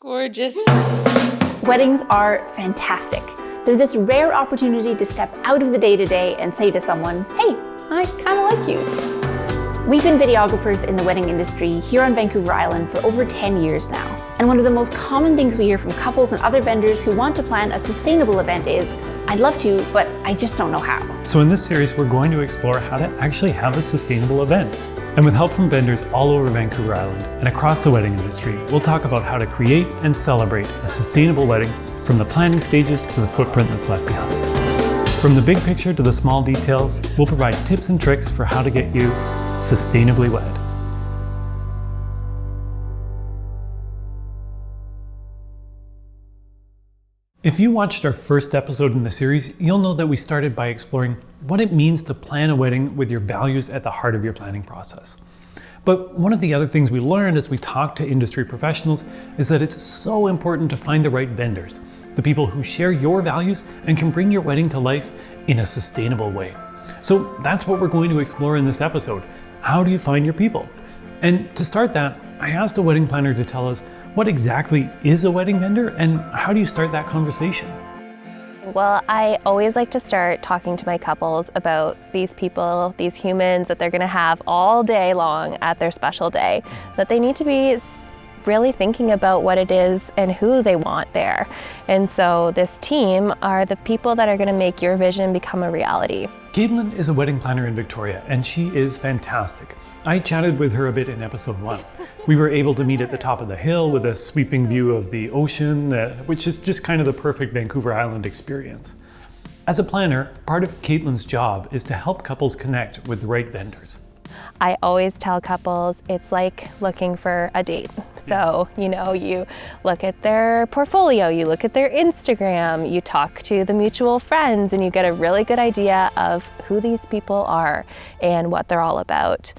Gorgeous. Weddings are fantastic. They're this rare opportunity to step out of the day-to-day and say to someone, hey, I kind of like you. We've been videographers in the wedding industry here on Vancouver Island for over 10 years now. And one of the most common things we hear from couples and other vendors who want to plan a sustainable event is, I'd love to, but I just don't know how. So in this series, we're going to explore how to actually have a sustainable event. And with help from vendors all over Vancouver Island and across the wedding industry, we'll talk about how to create and celebrate a sustainable wedding from the planning stages to the footprint that's left behind. From the big picture to the small details, we'll provide tips and tricks for how to get you sustainably wed. If you watched our first episode in the series, you'll know that we started by exploring what it means to plan a wedding with your values at the heart of your planning process. But one of the other things we learned as we talked to industry professionals is that it's so important to find the right vendors, the people who share your values and can bring your wedding to life in a sustainable way. So that's what we're going to explore in this episode. How do you find your people? And to start that, I asked a wedding planner to tell us what exactly is a wedding vendor and how do you start that conversation? Well, I always like to start talking to my couples about these people, these humans that they're going to have all day long at their special day, that they need to be really thinking about what it is and who they want there. And so this team are the people that are going to make your vision become a reality. Caitlin is a wedding planner in Victoria and she is fantastic. I chatted with her a bit in episode 1. We were able to meet at the top of the hill with a sweeping view of the ocean, which is just kind of the perfect Vancouver Island experience. As a planner, part of Caitlin's job is to help couples connect with the right vendors. I always tell couples it's like looking for a date. So, you look at their portfolio, you look at their Instagram, you talk to the mutual friends, and you get a really good idea of who these people are and what they're all about.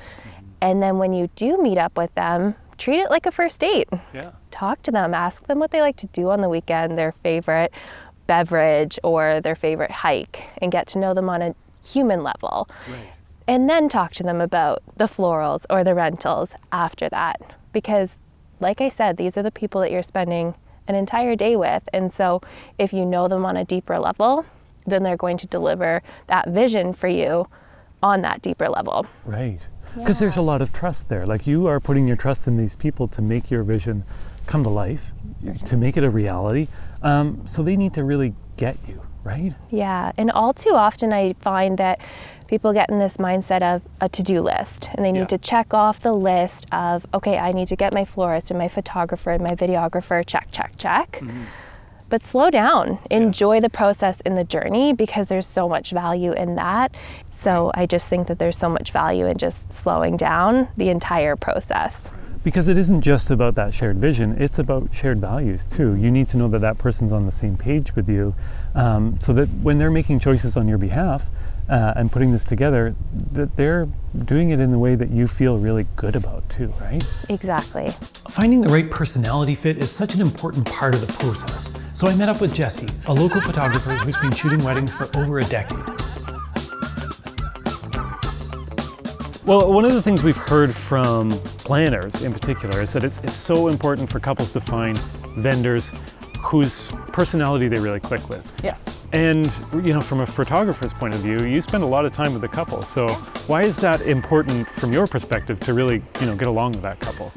And then when you do meet up with them, treat it like a first date. Yeah. Talk to them, ask them what they like to do on the weekend, their favorite beverage or their favorite hike, and get to know them on a human level. Right. And then talk to them about the florals or the rentals after that. Because like I said, these are the people that you're spending an entire day with. And so if you know them on a deeper level, then they're going to deliver that vision for you on that deeper level. Right. Because there's a lot of trust there. Like you are putting your trust in these people to make your vision come to life, to make it a reality. So they need to really get you, right? Yeah, and all too often I find that people get in this mindset of a to-do list and they need to check off the list of, okay, I need to get my florist and my photographer and my videographer, check, check, check. Mm-hmm. But slow down, enjoy the process in the journey because there's so much value in that. So I just think that there's so much value in just slowing down the entire process. Because it isn't just about that shared vision, it's about shared values too. You need to know that that person's on the same page with you so that when they're making choices on your behalf and putting this together, that they're doing it in the way that you feel really good about too, right? Exactly. Finding the right personality fit is such an important part of the process. So I met up with Jessie, a local photographer who's been shooting weddings for over a decade. Well, one of the things we've heard from planners in particular is that it's so important for couples to find vendors whose personality they really click with. Yes. And from a photographer's point of view, you spend a lot of time with the couple. So why is that important from your perspective to really get along with that couple?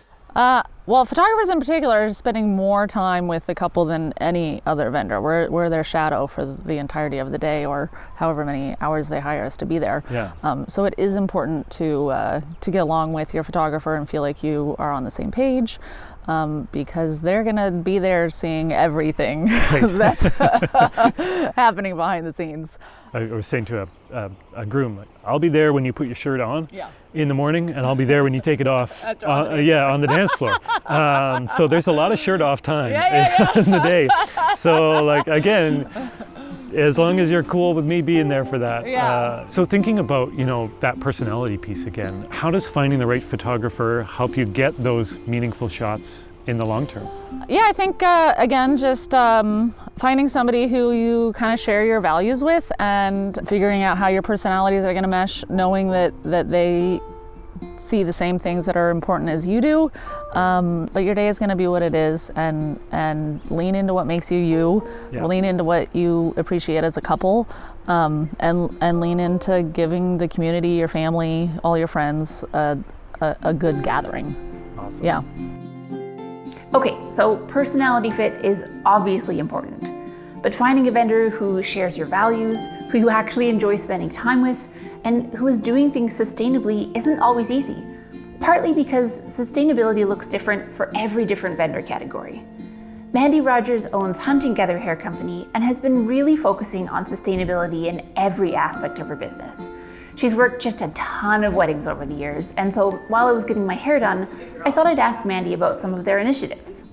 Well, photographers in particular are spending more time with the couple than any other vendor. We're their shadow for the entirety of the day or however many hours they hire us to be there. Yeah. So it is important to get along with your photographer and feel like you are on the same page. Because they're gonna be there seeing everything that's happening behind the scenes. I was saying to a groom, like, I'll be there when you put your shirt on in the morning, and I'll be there when you take it off on the dance floor. So there's a lot of shirt off time in the day. So again, as long as you're cool with me being there for that. Yeah. So thinking about, that personality piece again, how does finding the right photographer help you get those meaningful shots in the long term? Yeah, I think, again, just finding somebody who you kind of share your values with and figuring out how your personalities are going to mesh, knowing that they see the same things that are important as you do. But your day is going to be what it is, and lean into what makes you you, lean into what you appreciate as a couple, and lean into giving the community, your family, all your friends a good gathering. Awesome. Yeah. Okay, so personality fit is obviously important, but finding a vendor who shares your values, who you actually enjoy spending time with, and who is doing things sustainably isn't always easy, partly because sustainability looks different for every different vendor category. Mandy Rogers owns Hunt & Gather Hair Company and has been really focusing on sustainability in every aspect of her business. She's worked just a ton of weddings over the years, and so while I was getting my hair done, I thought I'd ask Mandy about some of their initiatives.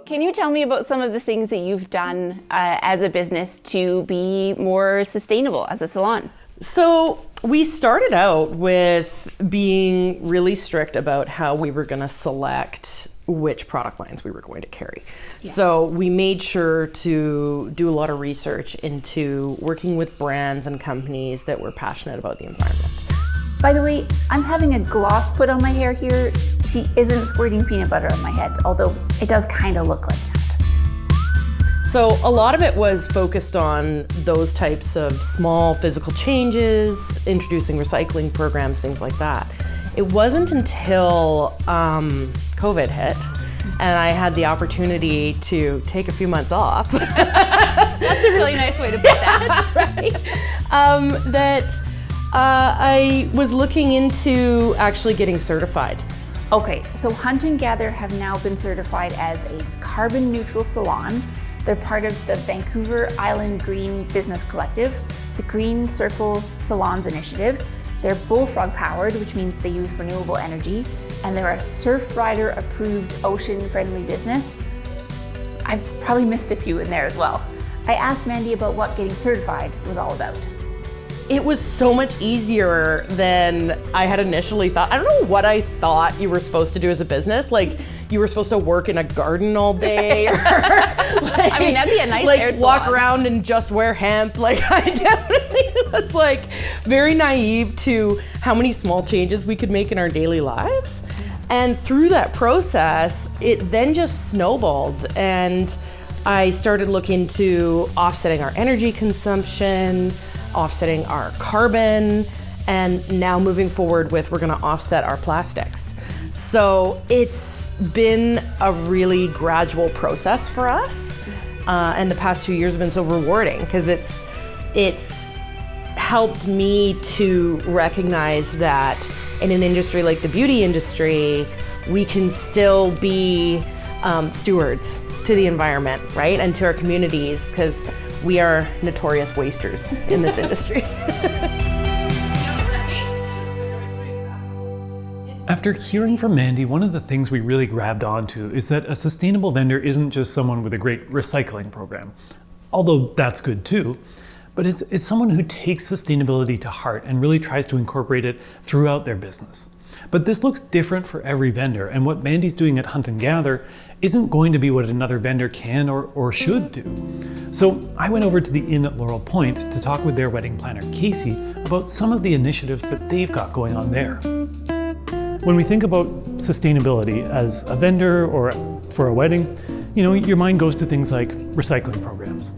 Can you tell me about some of the things that you've done as a business to be more sustainable as a salon? So we started out with being really strict about how we were going to select which product lines we were going to carry. Yeah. So we made sure to do a lot of research into working with brands and companies that were passionate about the environment. By the way, I'm having a gloss put on my hair here. She isn't squirting peanut butter on my head, although it does kind of look like that. So a lot of it was focused on those types of small physical changes, introducing recycling programs, things like that. It wasn't until COVID hit and I had the opportunity to take a few months off. That's a really nice way to put that. Right? That I was looking into actually getting certified. Okay, so Hunt & Gather have now been certified as a carbon neutral salon. They're part of the Vancouver Island Green Business Collective, the Green Circle Salons Initiative. They're bullfrog powered, which means they use renewable energy, and they're a Surf Rider approved ocean friendly business. I've probably missed a few in there as well. I asked Mandy about what getting certified was all about. It was so much easier than I had initially thought. I don't know what I thought you were supposed to do as a business. Like, you were supposed to work in a garden all day. Or, I mean, that'd be a nice hair salon. Walk around and just wear hemp. Like, I definitely was very naive to how many small changes we could make in our daily lives. And through that process, it then just snowballed. And I started looking into offsetting our energy consumption, offsetting our carbon, and now moving forward with we're gonna offset our plastics. So it's been a really gradual process for us, and the past few years have been so rewarding because it's helped me to recognize that in an industry like the beauty industry, we can still be stewards to the environment, right? And to our communities, because we are notorious wasters in this industry. After hearing from Mandy, one of the things we really grabbed onto is that a sustainable vendor isn't just someone with a great recycling program, although that's good too, but it's someone who takes sustainability to heart and really tries to incorporate it throughout their business. But this looks different for every vendor, and what Mandy's doing at Hunt & Gather isn't going to be what another vendor can or should do. So I went over to the Inn at Laurel Point to talk with their wedding planner, Casey, about some of the initiatives that they've got going on there. When we think about sustainability as a vendor or for a wedding, your mind goes to things like recycling programs.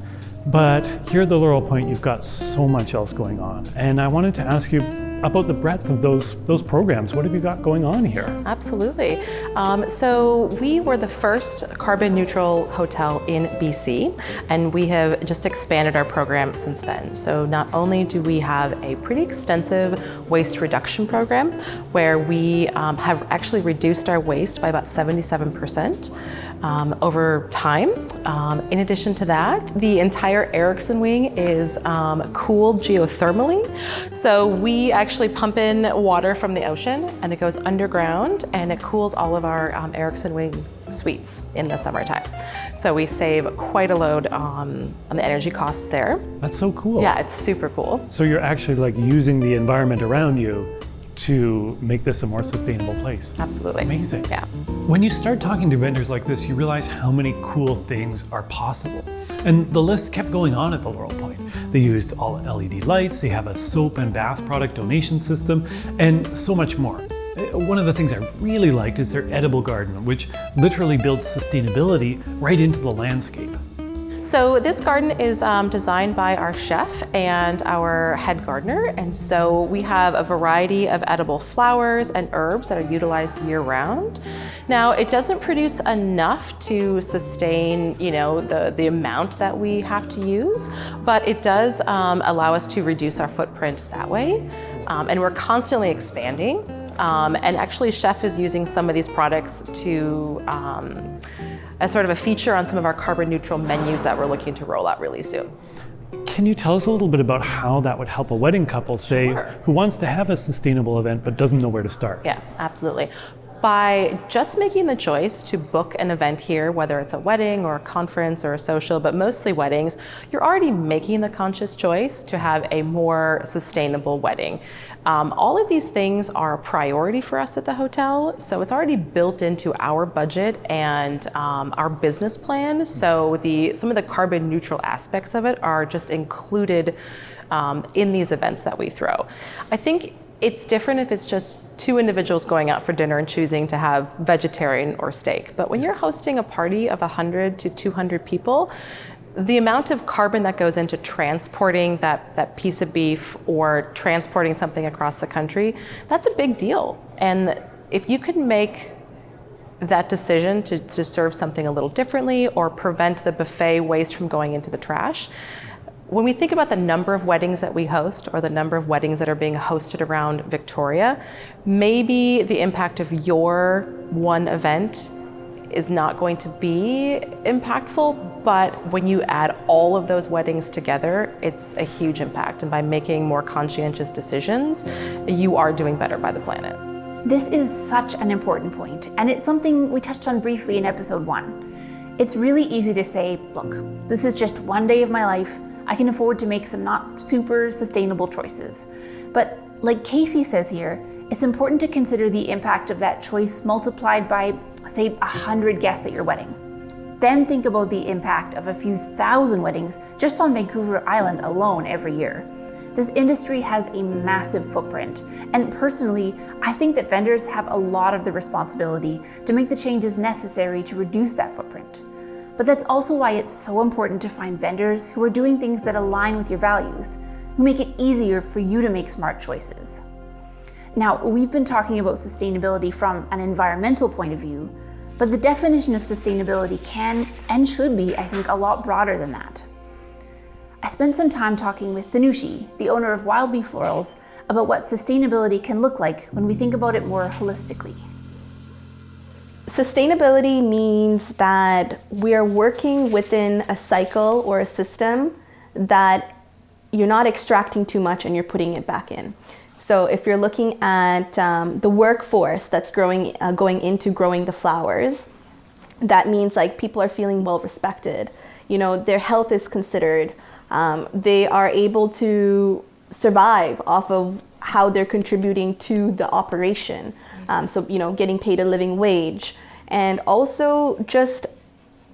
But here at the Laurel Point, you've got so much else going on. And I wanted to ask you about the breadth of those programs. What have you got going on here? Absolutely. So we were the first carbon neutral hotel in BC, and we have just expanded our program since then. So not only do we have a pretty extensive waste reduction program where we have actually reduced our waste by about 77% over time. In addition to that, the entire Erickson wing is cooled geothermally. So we actually actually pump in water from the ocean, and it goes underground, and it cools all of our Erickson Wing suites in the summertime. So we save quite a load on the energy costs there. That's so cool. Yeah, it's super cool. So you're actually like using the environment around you to make this a more sustainable place. Absolutely. Amazing. Yeah. When you start talking to vendors like this, you realize how many cool things are possible. And the list kept going on at the Laurel Point. They used all LED lights, they have a soap and bath product donation system, and so much more. One of the things I really liked is their edible garden, which literally builds sustainability right into the landscape. So this garden is designed by our chef and our head gardener, and so we have a variety of edible flowers and herbs that are utilized year-round. Now, it doesn't produce enough to sustain, the amount that we have to use, but it does allow us to reduce our footprint that way, and we're constantly expanding. And actually, Chef is using some of these products to as sort of a feature on some of our carbon neutral menus that we're looking to roll out really soon. Can you tell us a little bit about how that would help a wedding couple, say, Sure. who wants to have a sustainable event but doesn't know where to start? Yeah, absolutely. By just making the choice to book an event here, whether it's a wedding or a conference or a social, but mostly weddings, you're already making the conscious choice to have a more sustainable wedding. All of these things are a priority for us at the hotel, so it's already built into our budget and our business plan. So some of the carbon neutral aspects of it are just included in these events that we throw. I think it's different if it's just two individuals going out for dinner and choosing to have vegetarian or steak. But when you're hosting a party of 100 to 200 people, the amount of carbon that goes into transporting that piece of beef or transporting something across the country, that's a big deal. And if you could make that decision to serve something a little differently or prevent the buffet waste from going into the trash, when we think about the number of weddings that we host or the number of weddings that are being hosted around Victoria, maybe the impact of your one event is not going to be impactful, but when you add all of those weddings together, it's a huge impact. And by making more conscientious decisions, you are doing better by the planet. This is such an important point, and it's something we touched on briefly in episode 1. It's really easy to say, look, this is just one day of my life. I can afford to make some not super sustainable choices. But like Casey says here, it's important to consider the impact of that choice multiplied by, say, 100 guests at your wedding. Then think about the impact of a few thousand weddings just on Vancouver Island alone every year. This industry has a massive footprint, and personally, I think that vendors have a lot of the responsibility to make the changes necessary to reduce that footprint. But that's also why it's so important to find vendors who are doing things that align with your values, who make it easier for you to make smart choices. Now, we've been talking about sustainability from an environmental point of view, but the definition of sustainability can and should be, I think, a lot broader than that. I spent some time talking with Thanushi, the owner of Wild Bee Florals, about what sustainability can look like when we think about it more holistically. Sustainability means that we are working within a cycle or a system that you're not extracting too much and you're putting it back in. So if you're looking at the workforce that's going into growing the flowers, that means like people are feeling well respected. Their health is considered. They are able to survive off of how they're contributing to the operation. So getting paid a living wage, and also just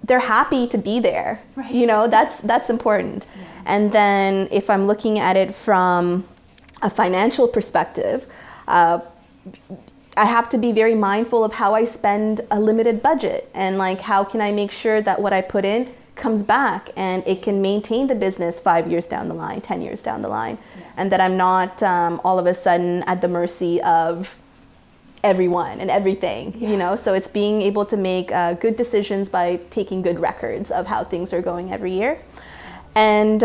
they're happy to be there. Right. That's important. Yeah. And then if I'm looking at it from a financial perspective, I have to be very mindful of how I spend a limited budget, and like how can I make sure that what I put in comes back and it can maintain the business 5 years down the line, 10 years down the line, and that I'm not all of a sudden at the mercy of everyone and everything, So it's being able to make good decisions by taking good records of how things are going every year. And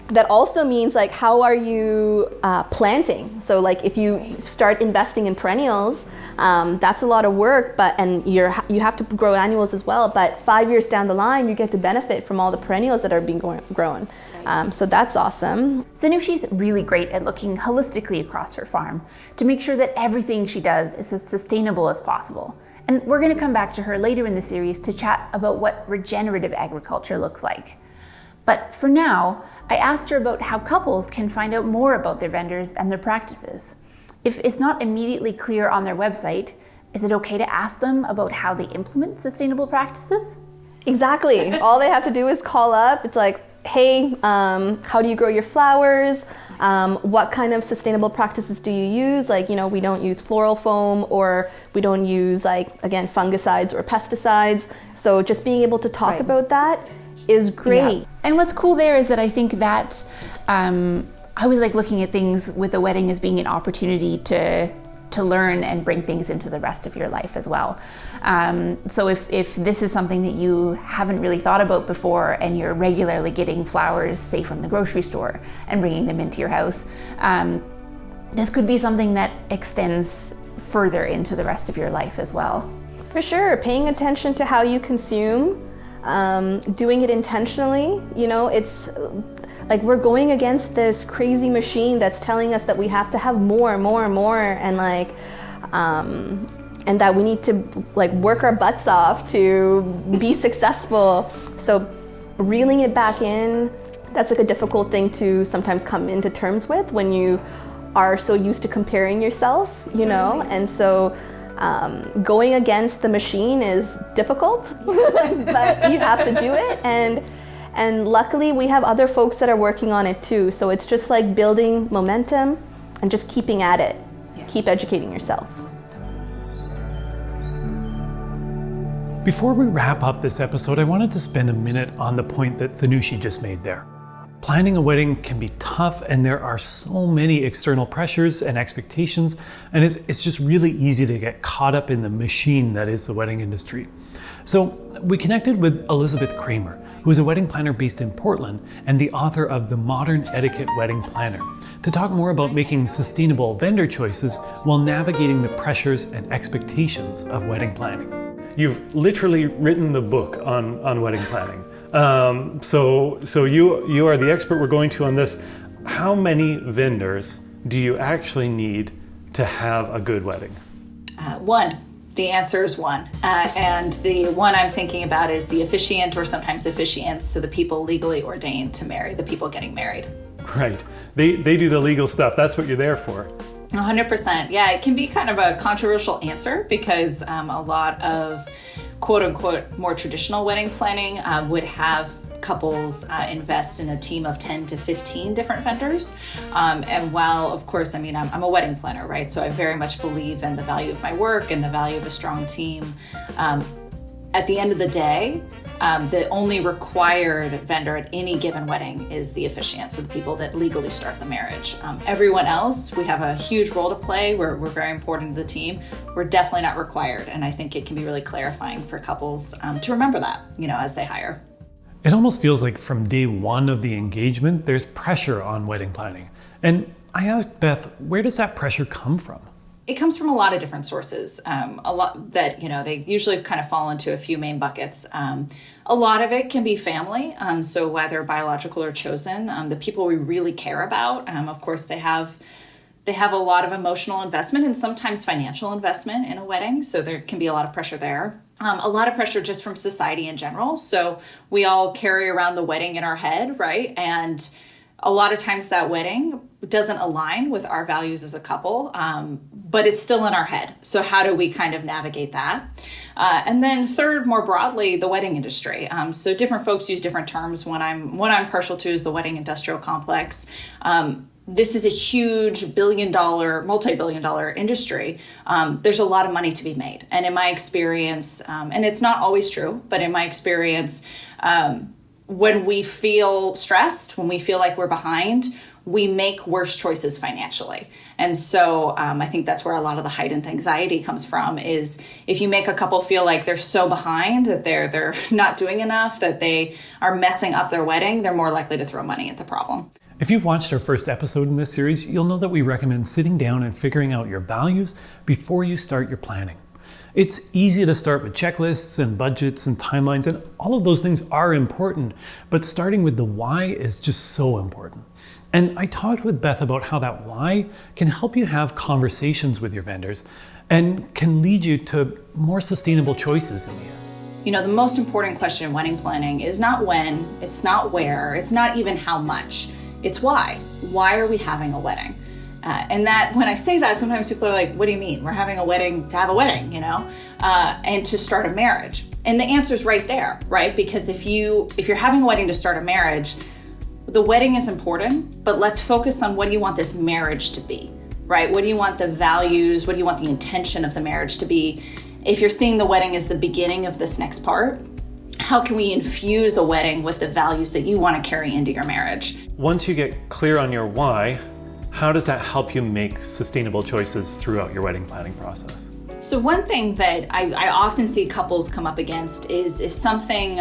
that also means like, how are you planting? So like if you start investing in perennials, that's a lot of work, and you have to grow annuals as well, but 5 years down the line, you get to benefit from all the perennials that are being grown. So that's awesome. Thanushi's really great at looking holistically across her farm to make sure that everything she does is as sustainable as possible. And we're going to come back to her later in the series to chat about what regenerative agriculture looks like. But for now, I asked her about how couples can find out more about their vendors and their practices. If it's not immediately clear on their website, is it okay to ask them about how they implement sustainable practices? Exactly. All they have to do is call up. It's like, hey, how do you grow your flowers? What kind of sustainable practices do you use? Like, we don't use floral foam, or we don't use, like, again, fungicides or pesticides. So just being able to talk about that is great. Yeah. And what's cool there is that I think that I was like looking at things with a wedding as being an opportunity to learn and bring things into the rest of your life as well. So if this is something that you haven't really thought about before, and you're regularly getting flowers, say from the grocery store, and bringing them into your house, this could be something that extends further into the rest of your life as well. For sure, paying attention to how you consume, doing it intentionally. It's like we're going against this crazy machine that's telling us that we have to have more, and like, and that we need to like work our butts off to be successful. So reeling it back in, that's like a difficult thing to sometimes come into terms with when you are so used to comparing yourself, and so going against the machine is difficult, but you have to do it. And luckily we have other folks that are working on it too. So it's just like building momentum and just keeping at it. Yeah. Keep educating yourself. Before we wrap up this episode, I wanted to spend a minute on the point that Thanushi just made there. Planning a wedding can be tough, and there are so many external pressures and expectations, and it's just really easy to get caught up in the machine that is the wedding industry. So we connected with Elizabeth Kramer, who is a wedding planner based in Portland and the author of The Modern Etiquette Wedding Planner, to talk more about making sustainable vendor choices while navigating the pressures and expectations of wedding planning. You've literally written the book on wedding planning. So you are the expert we're going to on this. How many vendors do you actually need to have a good wedding? One. The answer is one. And the one I'm thinking about is the officiant, or sometimes officiants, so the people legally ordained to marry, the people getting married. Right. They do the legal stuff. That's what you're there for. 100%. Yeah, it can be kind of a controversial answer because a lot of quote unquote more traditional wedding planning would have couples invest in a team of 10 to 15 different vendors. And while, of course, I'm a wedding planner, right? So I very much believe in the value of my work and the value of a strong team. At the end of the day, the only required vendor at any given wedding is the officiant, so the people that legally start the marriage. Everyone else, we have a huge role to play. We're very important to the team. We're definitely not required, and I think it can be really clarifying for couples to remember that, as they hire. It almost feels like from day one of the engagement, there's pressure on wedding planning. And I asked Beth, where does that pressure come from? It comes from a lot of different sources. A lot that, they usually kind of fall into a few main buckets. A lot of it can be family. So whether biological or chosen, the people we really care about, of course, they have a lot of emotional investment and sometimes financial investment in a wedding. So there can be a lot of pressure there. A lot of pressure just from society in general. So we all carry around the wedding in our head, right? And a lot of times that wedding doesn't align with our values as a couple, but it's still in our head. So how do we kind of navigate that? And then third, more broadly, the wedding industry. So different folks use different terms. What I'm partial to is the wedding industrial complex. This is a huge multi-billion dollar industry. There's a lot of money to be made. And in my experience, and it's not always true, but in my experience, when we feel stressed, when we feel like we're behind, we make worse choices financially. And so I think that's where a lot of the heightened anxiety comes from, is if you make a couple feel like they're so behind, that they're not doing enough, that they are messing up their wedding, they're more likely to throw money at the problem. If you've watched our first episode in this series, you'll know that we recommend sitting down and figuring out your values before you start your planning. It's easy to start with checklists and budgets and timelines, and all of those things are important, but starting with the why is just so important. And I talked with Beth about how that why can help you have conversations with your vendors and can lead you to more sustainable choices in the end. You know, the most important question in wedding planning is not when, it's not where, it's not even how much, it's why. Why are we having a wedding? And that, when I say that, sometimes people are like, what do you mean? We're having a wedding to have a wedding, you know, and to start a marriage. And the answer's right there, right? Because if you're having a wedding to start a marriage, the wedding is important, but let's focus on what do you want this marriage to be, right? What do you want the values, what do you want the intention of the marriage to be? If you're seeing the wedding as the beginning of this next part, how can we infuse a wedding with the values that you want to carry into your marriage? Once you get clear on your why, how does that help you make sustainable choices throughout your wedding planning process? So one thing that I often see couples come up against is if something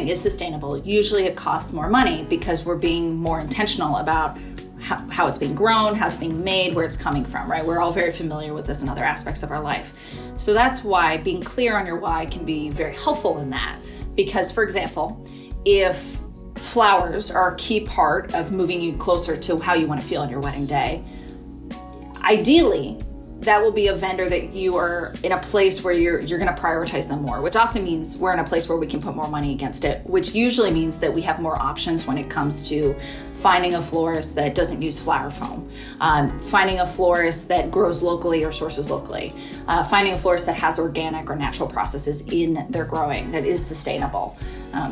is sustainable, usually it costs more money because we're being more intentional about how it's being grown, how it's being made, where it's coming from, right? We're all very familiar with this in other aspects of our life. So that's why being clear on your why can be very helpful in that. Because, for example, if flowers are a key part of moving you closer to how you want to feel on your wedding day, ideally, that will be a vendor that you are in a place where you're going to prioritize them more, which often means we're in a place where we can put more money against it, which usually means that we have more options when it comes to finding a florist that doesn't use flower foam, finding a florist that grows locally or sources locally, finding a florist that has organic or natural processes in their growing that is sustainable.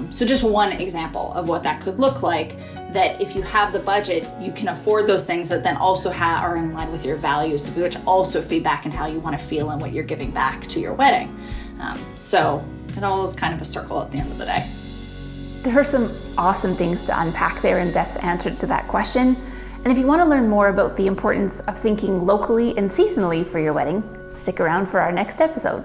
So just one example of what that could look like, that if you have the budget, you can afford those things that then also are in line with your values, which also feed back into how you want to feel and what you're giving back to your wedding. So it all is kind of a circle at the end of the day. There are some awesome things to unpack there in Beth's answer to that question. And if you want to learn more about the importance of thinking locally and seasonally for your wedding, stick around for our next episode.